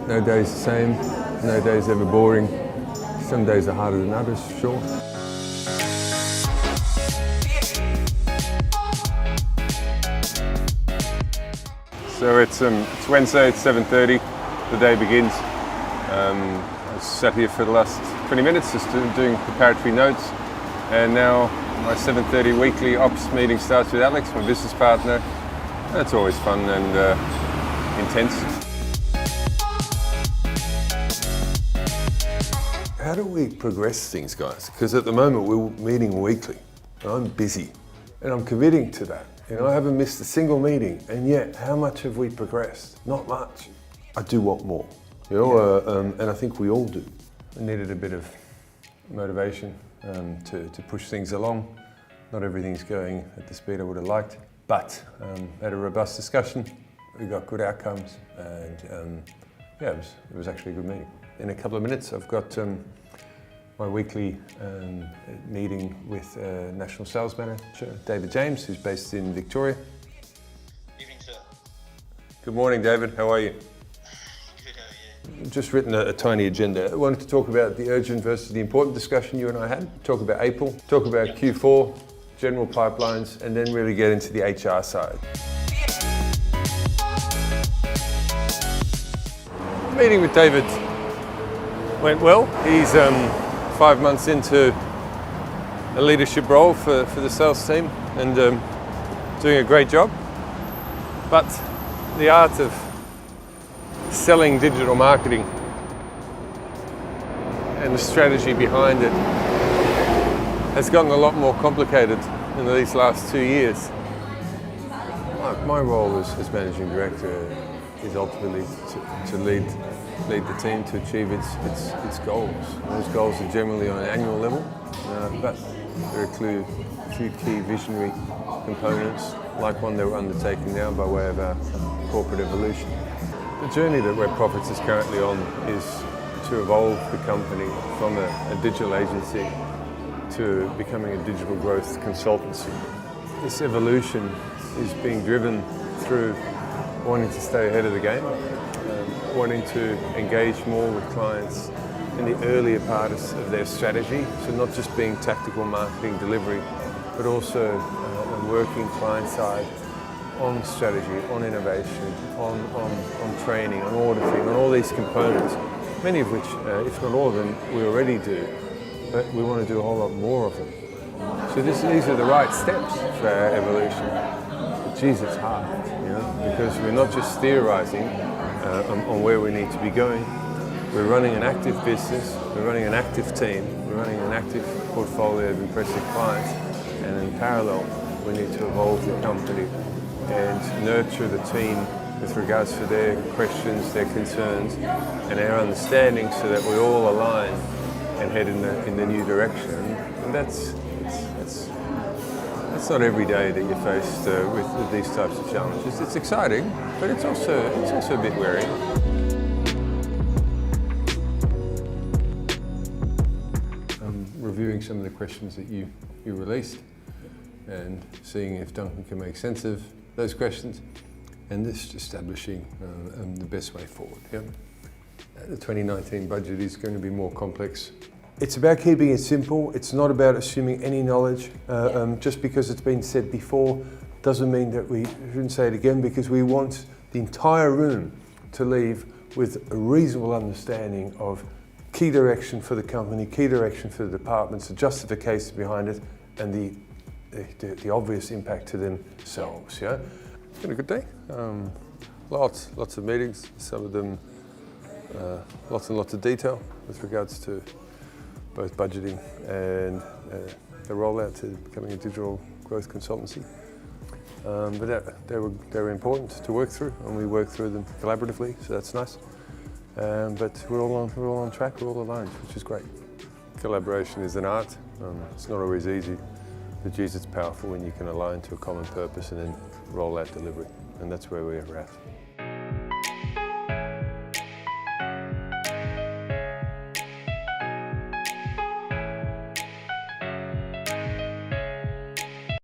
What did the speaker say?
No day's the same, no day's ever boring. Some days are harder than others, for sure. So it's Wednesday, it's 7:30, the day begins. I sat here for the last 20 minutes just doing preparatory notes, and now my 7:30 weekly ops meeting starts with Alex, my business partner. That's always fun and intense. How do we progress things, guys? Because at the moment we're meeting weekly, and I'm busy, and I'm committing to that. You know, I haven't missed a single meeting, and yet how much have we progressed? Not much. I do want more, you know, and I think we all do. I needed a bit of motivation to push things along. Not everything's going at the speed I would have liked, but had a robust discussion. We got good outcomes, and yeah, it was actually a good meeting. In a couple of minutes, I've got my weekly meeting with National Sales Manager, David James, who's based in Victoria. Evening, sir. Good morning, David. How are you? Good, how are you? I've just written a tiny agenda. I wanted to talk about the urgent versus the important discussion you and I had, talk about April, talk about Q4, general pipelines, and then really get into the HR side. The meeting with David went well. He's 5 months into a leadership role for the sales team and doing a great job. But the art of selling digital marketing and the strategy behind it has gotten a lot more complicated in these last 2 years. My role as Managing Director is ultimately to lead the team to achieve its goals. Those goals are generally on an annual level, but there are a few key visionary components, like one that we're undertaking now by way of our corporate evolution. The journey that Webprofits is currently on is to evolve the company from a digital agency to becoming a digital growth consultancy. This evolution is being driven through wanting to stay ahead of the game, wanting to engage more with clients in the earlier part of their strategy, so not just being tactical marketing delivery, but also working client side on strategy, on innovation, on training, on auditing, on all these components, many of which, if not all of them, we already do, but we want to do a whole lot more of them. So these are the right steps for our evolution. But geez, it's hard, you know, because we're not just theorizing on where we need to be going. We're running an active business, we're running an active team, we're running an active portfolio of impressive clients, and in parallel, we need to evolve the company and nurture the team with regards to their questions, their concerns, and our understanding so that we all align and head in the new direction. And that's not every day that you're faced with these types of challenges. It's exciting, but it's also a bit wearing. I'm reviewing some of the questions that you released and seeing if Duncan can make sense of those questions and just establishing the best way forward. Yeah? The 2019 budget is going to be more complex. It's about keeping it simple. It's not about assuming any knowledge. Just because it's been said before doesn't mean that we shouldn't say it again, because we want the entire room to leave with a reasonable understanding of key direction for the company, key direction for the departments, the justification behind it, and the obvious impact to themselves. Yeah? It's been a good day. Lots of meetings, some of them lots and lots of detail with regards to both budgeting and the rollout to becoming a digital growth consultancy. But they were important to work through, and we work through them collaboratively, so that's nice. But we're all on track, we're all aligned, which is great. Collaboration is an art. It's not always easy, but geez, it's powerful when you can align to a common purpose and then roll out delivery, and that's where we're at.